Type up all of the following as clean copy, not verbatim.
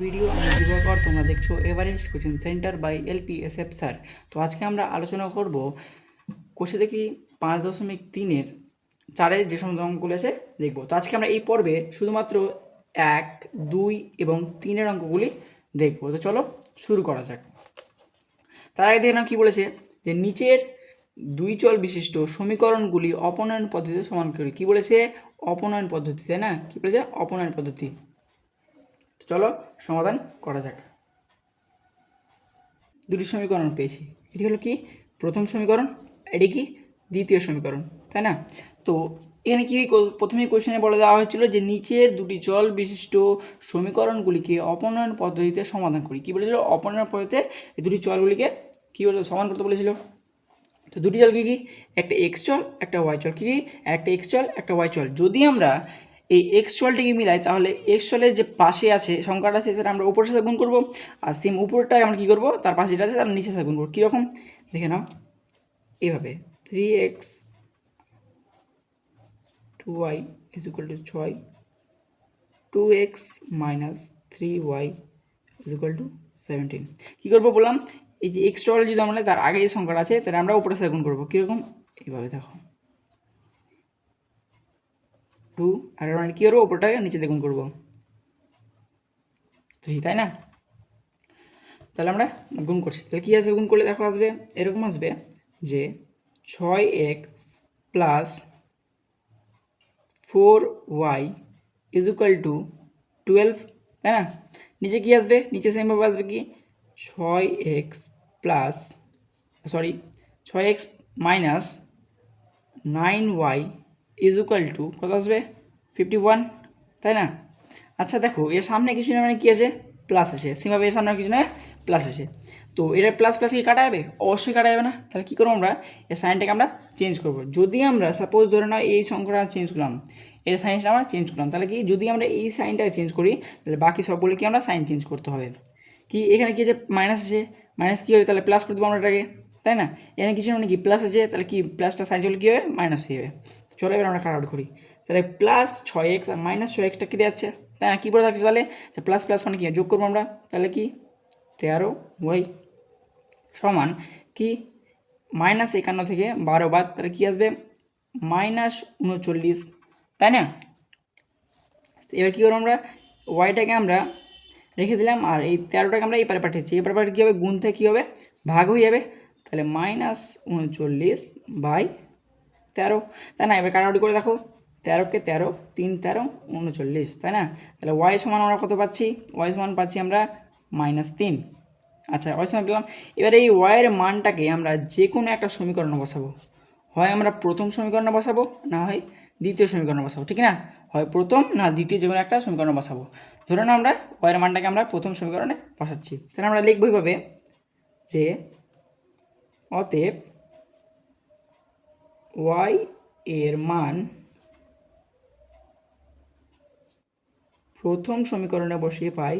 Video আমি দিবাকর, তোমরা দেখছো Everest coaching centre by LPSF sir. তো আজকে আমরা আলোচনা করব কোষে দেখি 5.3-এর 4-এর যে সমস্ত অঙ্কগুলো আছে দেখবো। তো আজকে আমরা এই পর্বে শুধুমাত্র 1, 2 এবং 3-এর অঙ্কগুলি দেখবো। তো চলো শুরু করা যাক। তার আগে দেখলাম কী বলেছে, যে নিচের দুই চল বিশিষ্ট সমীকরণগুলি অপনয়ন পদ্ধতিতে সমান করি। কী বলেছে? অপনয়ন পদ্ধতি, তাই না? কী বলেছে? অপনয়ন পদ্ধতি। চলো সমাধান করা যাক। দুটি সমীকরণ পেয়েছি। এটি হলো কি প্রথম সমীকরণ, এটি কি দ্বিতীয় সমীকরণ, তাই না? তো এখানে কি প্রথমেই কোশ্চেনে বলে দেওয়া হয়েছিল যে নিচের দুটি চল বিশিষ্ট সমীকরণগুলিকে অপনয়ন পদ্ধতিতে সমাধান করি। কী বলেছিল? অপনয়ন পদ্ধতিতে এই দুটি চলগুলিকে কী বলে সমান করতে বলেছিল। তো দুটি চল কী? একটা এক্স চল, একটা ওয়াই চল। কী? একটা এক্স চল, একটা ওয়াই চল। যদি আমরা এই এক্স চলটিকে মিলাই, তাহলে এক্স চলের যে পাশে আছে সংখ্যাটা আছে সেটা আমরা উপরের সাথে গুণ করবো, আর সেম উপরটায় আমরা কী করবো, তার পাশে যেটা আছে তার নিচের সাথে গুণ করবো। কীরকম দেখে নাও, এইভাবে 3x 2y is equal to 6, 2x minus 3y is equal to 17। কী করবো বললাম, এই যে এক্স চল যদি আমরা তার আগে যে সংখ্যাটা আছে তাহলে আমরা উপরের সাথে গুণ করবো। কীরকম? এইভাবে দেখো 2, আর আমরা কী করবো, উপরটাকে নিচে গুণ করবো 3, তাই না? তাহলে আমরা গুণ করছি, তাহলে কী আসবে? গুণ করলে দেখো আসবে এরকম আসবে যে 6x plus 4y is equal to 12, তাই না? নিচে কী আসবে? নিচে সেমভাবে আসবে কি 6x plus 6x minus 9y is equal to কত আসবে? 51, তাই না? আচ্ছা দেখো, এর সামনে কিছু না, মানে কী আছে? প্লাস আছে। সেমভাবে এর সামনে কিছু না, প্লাস আছে। তো এটা প্লাস প্লাস কি কাটা যাবে? অবশ্যই কাটা যাবে না। তাহলে কী করবো আমরা? এর সাইনটাকে আমরা চেঞ্জ করবো। যদি আমরা সাপোজ ধরে নাও এই সংখ্যাটা চেঞ্জ করলাম, এর সাইনটা আমরা চেঞ্জ করলাম, তাহলে কি যদি আমরা এই সাইনটাকে চেঞ্জ করি তাহলে বাকি সবগুলো কি আমরা সাইন চেঞ্জ করতে হবে। কি এখানে কি আছে? মাইনাস আছে, মাইনাস কী হবে? তাহলে প্লাস করে দেবো আমরা এটাকে, তাই না? এখানে কিছু মানে কি প্লাস আছে, তাহলে কি প্লাসটা সাইন চলে কী হবে? মাইনাস হয়ে যাবে। চলো এবার আমরা কাটাকাটি করি। তাহলে প্লাস 6x আর মাইনাস 6xটা কেটে যাচ্ছে, তাই না? কী বলে থাকছে তাহলে? প্লাস প্লাস মানে কি যোগ করবো আমরা, তাহলে কি 13y সমান কি মাইনাস 51 থেকে 12 বাদ, তাহলে কী আসবে? মাইনাস 39, তাই না? এবার কী করবো আমরা? ওয়াইটাকে আমরা রেখে দিলাম, আর এই 13টাকে আমরা এই পারে পাঠিয়েছি। এই পারে কী হবে? গুণ থেকে কী হবে? ভাগ হয়ে যাবে। তাহলে মাইনাস 39/13, তাই না? এবার কাটাকুটি করে দেখো, 13কে 13, 3 13 39, তাই না? তাহলে ওয়াই সমান আমরা কত পাচ্ছি? ওয়াই সমান পাচ্ছি আমরা -3। আচ্ছা, ওয়াই সমান পেলাম। এবার এই ওয়াইয়ের মানটাকে আমরা যে কোনো একটা সমীকরণে বসাবো। হয় আমরা প্রথম সমীকরণে বসাবো, না হয় দ্বিতীয় সমীকরণে বসাবো, ঠিক না? হয় প্রথম না দ্বিতীয় যে কোনো একটা সমীকরণে বসাবো। ধরে নাও আমরা ওয়াইয়ের মানটাকে আমরা প্রথম সমীকরণে বসাচ্ছি, তাহলে আমরা লিখবো এইভাবে যে অতএব ওয়াই এর মান প্রথম সমীকরণে বসিয়ে পাই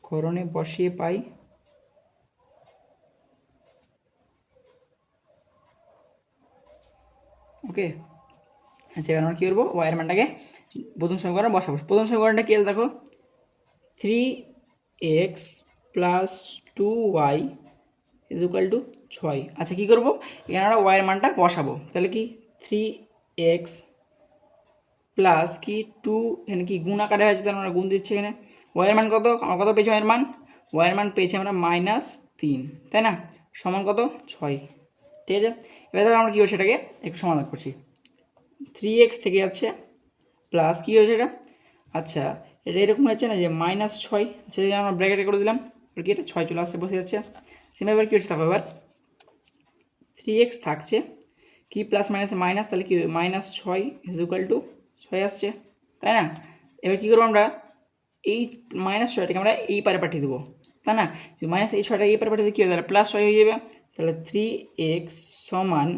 করণে বসিয়ে পাই ওকে। আচ্ছা, এবার আমরা কী করবো? ওয়াইয়ের মানটাকে প্রথম সমীকরণে বসাবো। প্রথম সমীকরণটা কী আছে দেখো, 3x plus 2y is equal to 6। আচ্ছা, কী করবো? এখানে আমরা ওয়াইয়ের মানটা বসাবো। তাহলে কি 3x প্লাস কি 2, এখানে কি গুণ আকারে হয়েছে, তাহলে আমরা গুণ দিচ্ছি এখানে। ওয়াইয়ের মান কত? আমরা কত পেয়েছি ওয়াইয়ের মান? ওয়াইয়ের মান পেয়েছি আমরা -3, তাই না? সমান কত? 6, ঠিক আছে? এবার দেখো আমরা কী করছি, এটাকে একটু সমাধান করছি। 3x থেকে যাচ্ছে প্লাস কী হয়েছে এটা? আচ্ছা, এটা এরকম হচ্ছে না যে -6, সেটা আমরা ব্র্যাকেটে করে দিলাম, কি এটা 6 চলে আসছে, বসে যাচ্ছে। সেম এবার কী হচ্ছে দেখো, এবার 3x থাকছে কি প্লাস মাইনাসে মাইনাস, তাহলে কি -6 ইজ ইকুয়াল টু 6 আসছে, তাই না? এবার কী করবো আমরা? এই -6টাকে আমরা এই পারে পাঠিয়ে দেবো, তাই না? মাইনাস এই 6টাকে এই পারে পাঠিয়ে দিলে কী হবে? তাহলে +6 হয়ে যাবে। তাহলে 3x সমান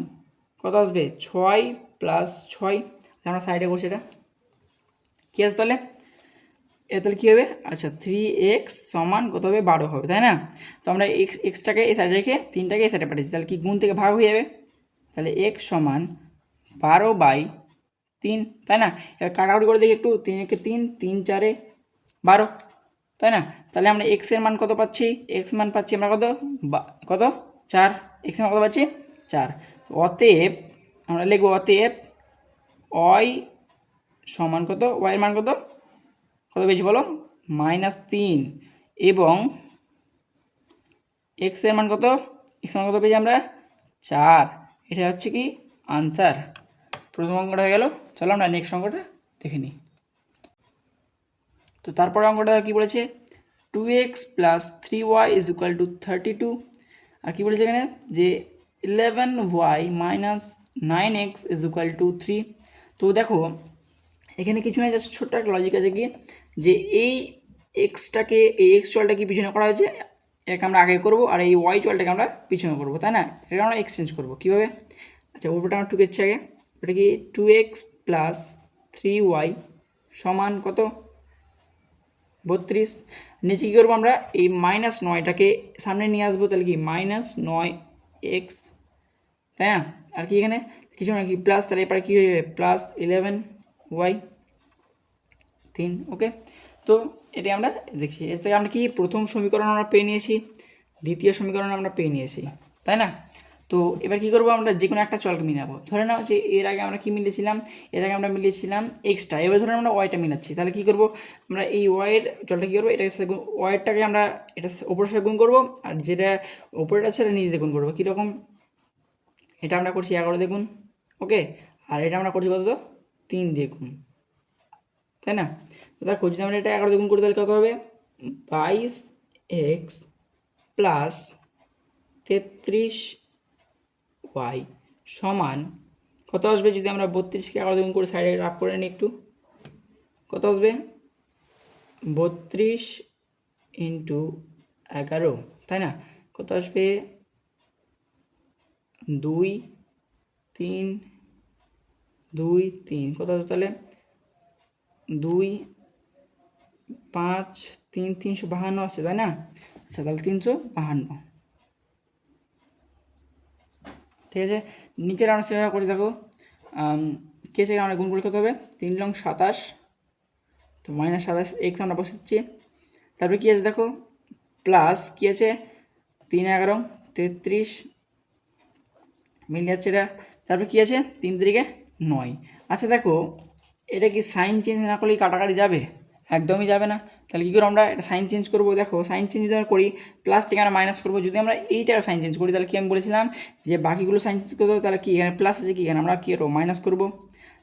কত আসবে? 6 + 6। আমরা সাইডে বসে এটা কী আসবে তাহলে? এ তাহলে কী হবে, আচ্ছা 3x সমান কত হবে, 12 হবে, তাই না? তো আমরা এক্সটাকে এই সাইডে রেখে 3টাকে এই সাইডে পাঠিয়েছি, তাহলে কি গুণ থেকে ভাগ হয়ে যাবে, তাহলে x সমান 12/3, তাই না? এবার কাটাকুটি করে দেখি একটু, 3 একে 3, 3 4 12, তাই না? তাহলে আমরা x এর মান কত পাচ্ছি, x মান পাচ্ছি আমরা কত, কত 4, x এর মান কত পাচ্ছি 4। অতএব আমরা লিখবো অতএব y সমান কত, y এর মান কত, কত পেয়েছি বলো, -3, এবং x এর মান কত, x এর মান কত পেয়েছি আমরা 4। এটা হচ্ছে কি আনসার। প্রথম অঙ্কটা হয়ে গেল। চলো আমরা নেক্সট অঙ্কটা দেখে নিই। তো তারপরে অঙ্কটা কি বলেছে, 2x + 3y = 32, আর কি বলেছে এখানে যে 11y - 9x = 3। তো দেখো এখানে কিছু না, জাস্ট ছোট্ট একটা লজিক আছে কি, যে এই এক্সটাকে, এই এক্স চলটা কি পিছনে করা হয়েছে, এটাকে আমরা আগে করব, আর এই ওয়াই চলটাকে আমরা পিছনে করব, তাই না? এটাকে আমরা এক্সচেঞ্জ করবো কীভাবে, আচ্ছা উপরটা আমরা টুকেচ্ছি আগে, ওটা কি 2x + 3y সমান কত, 32। নিচে কী করবো আমরা, এই -9টাকে সামনে নিয়ে আসবো, তাহলে কি -9x, তাই না? আর কি এখানে কিছু না, কি প্লাস, তাহলে এরপরে কী হয়ে যাবে +11y 3। ওকে, তো এটাই আমরা দেখছি। এর থেকে আমরা কি প্রথম সমীকরণ আমরা পেয়ে নিয়েছি, দ্বিতীয় সমীকরণ আমরা পেয়ে নিয়েছি, তাই না? তো এবার কি করব, আমরা যে কোনো একটা চলকে মিলাবো। ধরে নাও যে এর আগে আমরা কি মিলিয়েছিলাম, এর আগে আমরা মিলিয়েছিলাম এক্সটা, এবার ধরে আমরা ওয়াইটা মিলাচ্ছি, তাহলে কি করব, আমরা এই ওয়াইয়ের চলটা কী করবো, এটাকে ওয়াইটাকে আমরা এটা ওপরের সাথে গুণ করবো, আর যেটা ওপরেটা সেটা নিচে দিয়ে গুণ করবো। কীরকম, এটা আমরা করছি 11 দিয়ে গুণ, ওকে, আর এটা আমরা করছি কত, 3 দিয়ে গুণ, তাই না? তো দেখো যদি আমরা এটা 11 দিয়ে গুণ করি তাহলে কত হবে, 22x + 33y সমান কত আসবে, যদি আমরা 32কে 11 দিয়ে গুণ করে সাইডে রাফ করে নিই একটু, কত আসবে 32 × 11, তাই না? কত আসবে 2 3 2 3, কত আসবে তাহলে 2 5 3 352 আসছে, তাই না? আচ্ছা তাহলে 352, ঠিক আছে। নিচের আমরা সেভাবে করে দেখো, কে থেকে আমরা গুণ করে কত হবে, 3 লং 27, তো -27x আমরা বসাচ্ছি, তারপরে কী আছে দেখো, প্লাস কী আছে 3 11 33 মিলে যাচ্ছে এটা, তারপরে কী আছে 3 3 9। আচ্ছা দেখো এটা কি সাইন চেঞ্জ না করলে কাটাকাটি যাবে, একদমই যাবে না। তাহলে কী করে আমরা এটা সাইন চেঞ্জ করবো, দেখো সাইন চেঞ্জ যদি আমরা করি প্লাস থেকে আমরা মাইনাস করবো, যদি আমরা এইটার সাইন চেঞ্জ করি তাহলে কি আমি বলেছিলাম যে বাকিগুলো সাইন চেঞ্জ করতে হবে, তাহলে কি এখানে প্লাস আছে, কি এখানে আমরা কী করবো মাইনাস করবো,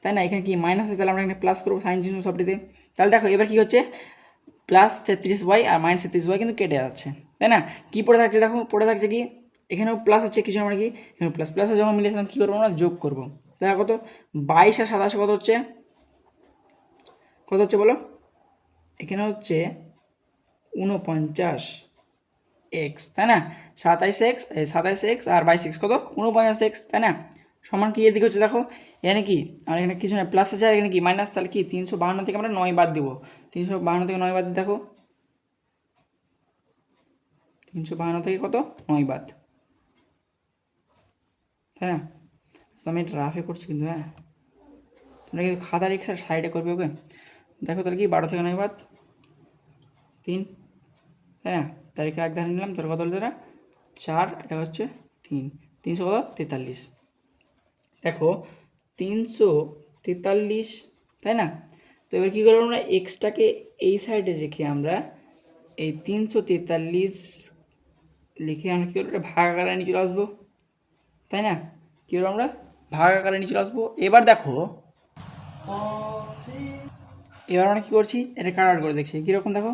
তাই না? এখানে কি মাইনাস আছে, তাহলে আমরা এখানে প্লাস করবো সাইন চেঞ্জ সবটিতে। তাহলে দেখো এবার কী হচ্ছে, +33y আর -33y কিন্তু কেটে যাচ্ছে, তাই না? কী পড়ে থাকছে দেখো, পড়ে থাকছে কি, এখানেও প্লাস আছে, কিছু আমরা কি এখানে প্লাস প্লাসে যখন মিলেছিলাম কী করবো আমরা, যোগ করবো। দেখো কত 22 আর 27 কত হচ্ছে, কত হচ্ছে বলো, এখানে হচ্ছে 49x, তাই না? 27x আর 22x কত 49x, তাই না? সমান কি এদিকে হচ্ছে দেখো, এখানে কি আর এখানে কিছু না, প্লাস আছে আর এখানে কি মাইনাস, তাহলে কি 352 থেকে আমরা 9 বাদ দিব, 352 থেকে 9 বাদ দিই, দেখো 352 থেকে কত 9 বাদ, তাই না? তো আমি এটা রাফে করছি কিন্তু, হ্যাঁ তোমরা কিন্তু খাতার এক্সার সাইডে করবে, ওকে। দেখো তাহলে কি 12 থেকে 9 বাদ 3, তাই না? তারিখে এক ধারে নিলাম, তোর কত হলো, তারা 4, এটা হচ্ছে 3, 343, দেখো 343, তাই না? তো এবার কী করবো আমরা, এক্সটাকে এই সাইডে রেখে আমরা এই 343 লিখে আমরা কী করবো, এটা ভাগ আকারে নিয়ে চলে আসবো, তাই না? কী করবো আমরা, ভাগ আকারে নিয়ে চলে আসবো। এবার দেখো এবার আমরা কী করছি, এটা কাটাকাটি করে দেখছি কীরকম, দেখো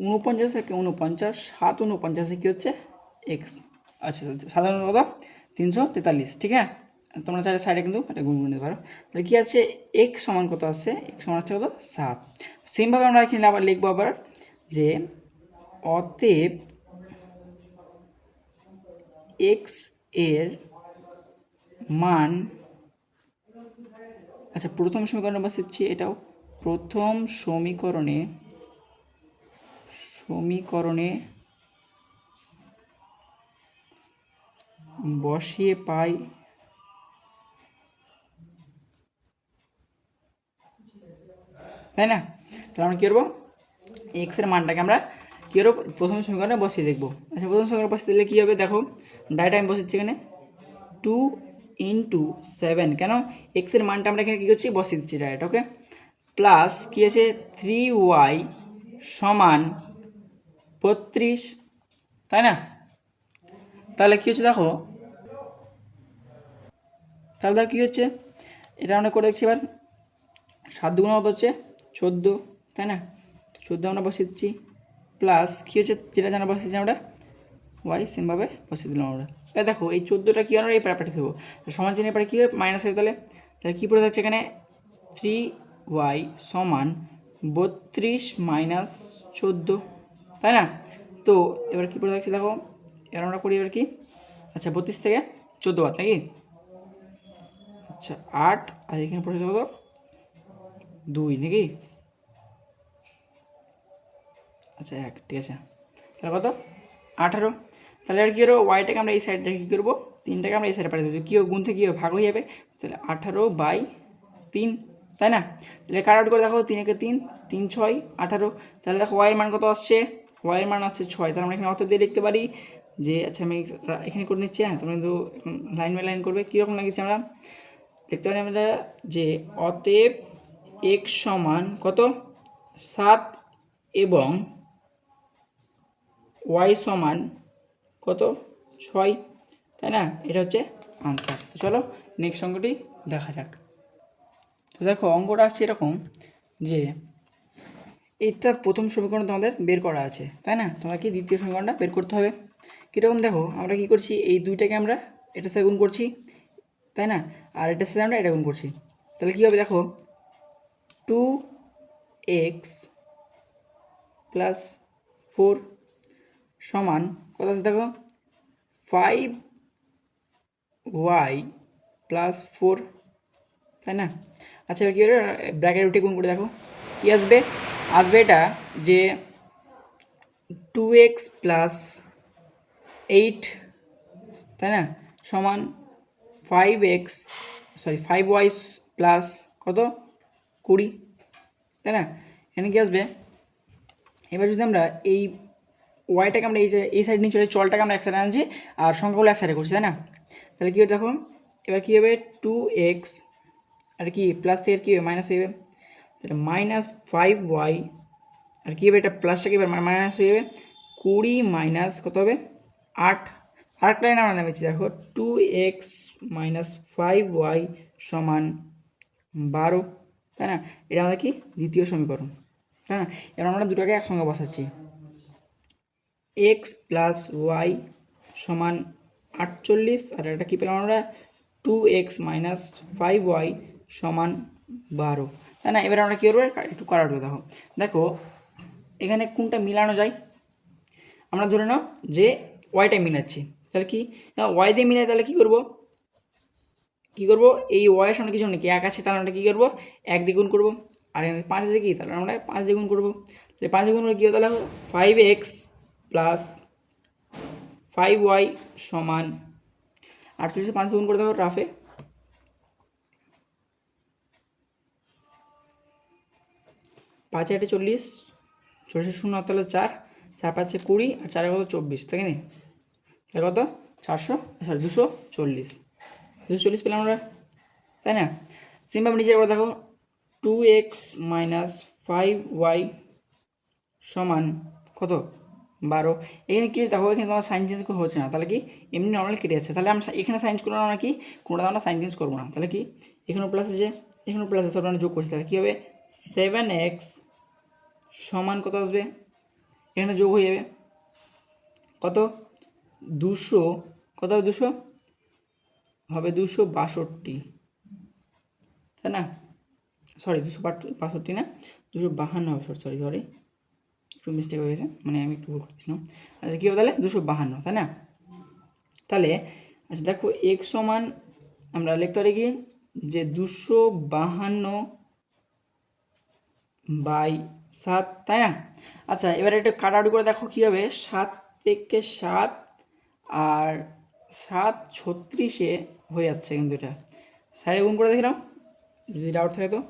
49 একে 49, 7 49 কী হচ্ছে এক্স, আচ্ছা সাধারণ কত 343, ঠিক আছে। তোমরা চাইলে সাইডে কিন্তু এটা গুণ করে নিতে পারো। তাহলে কী আছে, এক্স সমান কত আসছে, এক্স সমান হচ্ছে কত 7। সেমভাবে আমরা এখানে আবার লিখবো আবার যে অতএব এক্স এর মান, আচ্ছা প্রথম সমীকরণে বসাচ্ছি, এটাও প্রথম সমীকরণে সমীকরণে বসিয়ে পাই তাই না? তাহলে আমরা কী করবো, এক্সের মানটাকে আমরা কী করবো প্রথম সমীকরণে বসিয়ে দেখবো। আচ্ছা প্রথম সমীকরণে বসিয়ে দিলে কী হবে দেখো, ডাইরেক্ট আমি বসিয়েছি এখানে 2 × 7, কেন এক্সের মানটা আমরা এখানে কী করছি বসিয়ে দিচ্ছি ডাইরেক্ট, ওকে। প্লাস কী আছে 3y সমান 32, তাই না? তাহলে কী হচ্ছে দেখো, তাহলে কী হচ্ছে এটা আমরা করে দেখছি এবার। 7 দুগুণ কত হচ্ছে 14, তাই না? 14 আমরা বসিয়ে দিচ্ছি, প্লাস কী হচ্ছে যেটা জানা বসিয়েছি আমরা ওয়াই সেমভাবে বসিয়ে দিলাম আমরা। এবার দেখো এই 14টা কী আমরা এই পারে দেবো, সমান চিহ্নের পরে কী হবে মাইনাস হবে, তাহলে তাহলে কী পড়ে থাকছে এখানে 3y সমান 32 - 14, তাই না? তো এবার কী পড়ে থাকছে দেখো, এবার আমরা করি এবার কি, আচ্ছা 32 থেকে 14 বাদ নাকি, আচ্ছা 8 আর এখানে পড়েছে কত 2 নাকি, আচ্ছা 1, ঠিক আছে। তাহলে কত 18, তাহলে আর কী করবো ওয়াইটাকে আমরা এই সাইডটা কী করবো 3টাকে আমরা এই সাইডে পাঠিয়ে দেবো, কী গুণ থেকে কী ভাগ হয়ে যাবে, তাহলে 18/3, তাই না? তাহলে কাট আউট করে দেখো 3 × 3 3 × 6 18, তাহলে দেখো ওয়াইয়ের মান কত আসছে, ওয়াইয়ের মান আসছে 6, তাহলে আমরা এখানে অত দিয়ে লিখতে পারি যে, আচ্ছা আমি এখানে করে নিচ্ছি, হ্যাঁ তোমরা কিন্তু লাইন বাই লাইন করবে, কীরকম লাগিয়েছি আমরা লিখতে পারি আমরা যে অতএব x সমান কত 7 এবং y সমান কত 6, তাই না? এটা হচ্ছে আনসার। তো চলো নেক্সট অঙ্কটি দেখা যাক। তো দেখো অঙ্কটা আসছে এরকম যে এইটার প্রথম সমীকরণ তোমাদের বের করা আছে, তাই না? তোমরা কি দ্বিতীয় সমীকরণটা বের করতে হবে। কীরকম দেখো আমরা কি করছি এই দুইটাকে আমরা এটার সাথে গুণ করছি, তাই না? আর এটার সাথে আমরা এটা গুণ করছি, তাহলে কী হবে দেখো 2x + 4 সমান কত আছে দেখো 5y + 4, তাই না? আচ্ছা এবার কী হবে ব্র্যাকেট উঠে গুণ করে দেখো কী আসবে, আসবে এটা যে 2x + 8, তাই না, সমান 5y প্লাস কত 20, তাই না? এখানে কি আসবে, এবার যদি আমরা এই ওয়াইটাকে আমরা এই সাইড নিয়ে চলে চলটাকে আমরা এক সাইডে আনছি আর সংখ্যাগুলো এক সাইডে করছি, তাই না? তাহলে কী হবে দেখো এবার কী হবে 2x আর কি প্লাস থেকে কী হবে মাইনাস হয়ে যাবে, তাহলে -5y আর কী হবে এটা প্লাসটাকে এবার মাইনাস হয়ে যাবে 20 কত হবে 8, আরেকটা লাইন আমরা নামেছি দেখো 2x - 5y সমান 12, তাই না? এটা আমাদের কি দ্বিতীয় সমীকরণ, তাই না? এবার আমরা দুটোকে একসঙ্গে বসাচ্ছি, x + y সমান 48 আর এটা কী পেলাম আমরা 2x - 5y সমান 12, তাই না? এবার আমরা কী করবো একটু করা উঠবে দেখো, দেখো এখানে কোনটা মিলানো যায়, আমরা ধরে নাও যে ওয়াইটাই মিলাচ্ছি, তাহলে কি ওয়াই দিয়ে মিলাই, তাহলে কী করবো এই ওয়াইয়ের সামনে কিছু নাকি 1 আছে, তাহলে আমরা কী করবো 1 দিয়ে গুণ করবো, আর এখানে 5 আছে কি, তাহলে আমরা 5 দিয়ে গুণ করবো, তাহলে 5 দিয়ে গুণ করে কী হবে তাহলে 5x + 5y সমান 48, 5 দিয়ে গুণ করে দেখো রাফে 5 × 8 = 40, 40 শূন্য তাহলে 4, 4 × 5 = 20 আর 4 কত 24, তাই না? তাহলে কত 240 পেলাম আমরা, তাই না? সিম্পল নিচের করে দেখো 2x - 5y সমান কত 12, এখানে কি দেখো এখানে তোমার সাইন চেঞ্জ হচ্ছে না, তাহলে কি এমনি নর্মাল কেটে যাচ্ছে, তাহলে আমরা এখানে সাইন করবো আমরা কি কোনোটা আমরা সাইন চেঞ্জ করবো না, তাহলে কি এখানেও প্লাস আছে এখানেও প্লাস আছে, সব আমরা যোগ করছি, তাহলে কী হবে 7x সমান কত আসবে, এখানে যোগ হয়ে যাবে কত 200, কত হবে 200 হবে 262, তাই না? সরি 262 না 252 হবে, সরি একটু মিস্টেক হয়ে গেছে, মানে আমি একটু ভুল করছিলাম। আচ্ছা কী হবে তাহলে 252, তাই না? তাহলে আচ্ছা দেখো x সমান আমরা লিখতে পারি কি যে 252 বাই 7, তাই না? আচ্ছা, এবারে একটু কাটাকুটি করে দেখো কী হবে। 7 থেকে 7 আর 7 36-এ হয়ে যাচ্ছে কিন্তু এটা। সাইডে গুণ করে দেখলাম যদি ডাউট থাকে তো।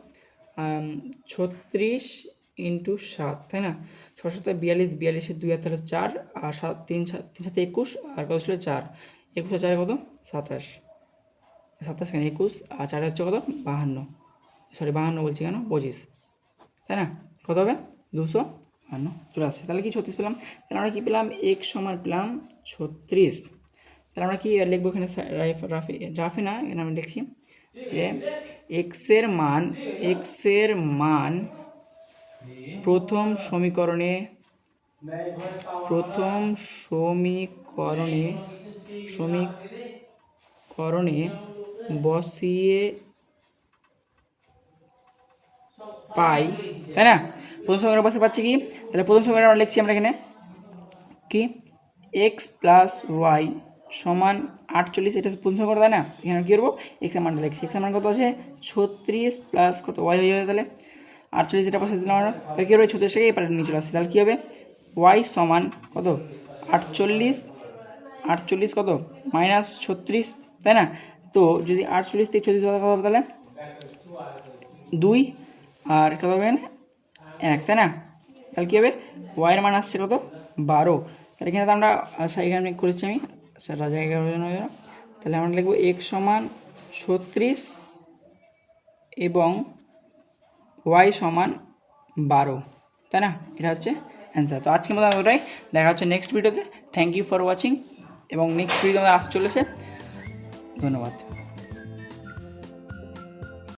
36 ইন্টু 7, তাই না? 6 7 42, 42-এর 2 আর তাহলে 4, আর 7 3 7 21, আর কত ছিল 4, 21 আর 4 কত 27, 27 কেন 21, আর 4 হচ্ছে কত 52, সরি 52 বলছি কেন 25, তাই না? কত হবে 252 চলে আসছে। তাহলে কি 36 পেলাম। তাহলে আমরা কী পেলাম, x সমান পেলাম 36। তাহলে আমরা কি লিখবো এখানে, রাফি না, এখানে আমি লিখছি যে এক্সের মান প্রথম সমীকরণে বসিয়ে পাই, তাই না? প্রথম সমীকরণে বসে পাচ্ছি কি, তাহলে প্রথম সমীকরণ আমরা লিখছি আমরা এখানে কি, এক্স প্লাস ওয়াই সমান 48, এটা প্রথম সমীকরণ, তাই না? এখানে কী করবো, এক্সের মানটা লিখছি। এক্সের মান কত আছে 36 প্লাস কত ওয়াই হয়ে যাবে, তাহলে 48 এটা বসে দিলাম আমরা। তাহলে কী হবে 36 থেকে এপারে নিয়ে চলে আসছে। তাহলে কী হবে, ওয়াই সমান কত 48 কত -36, তাই না? তো যদি 48 থেকে 36 কত হবে, তাহলে 2 আর কত হবে 1, তাই না? তাহলে কী হবে, ওয়াইয়ের মান আসছে কত 12। তাহলে এখানে তো আমরা এখানে করেছি আমি সেটা জায়গা, তাহলে আমরা লিখবো এক্স সমান 36 এবং ওয়াই সমান 12, তাই না? এটা হচ্ছে অ্যান্সার। তো আজকের মতো ওটাই, দেখা হচ্ছে নেক্সট ভিডিওতে। থ্যাংক ইউ ফর ওয়াচিং, এবং নেক্সট ভিডিও আসতে চলেছে। ধন্যবাদ।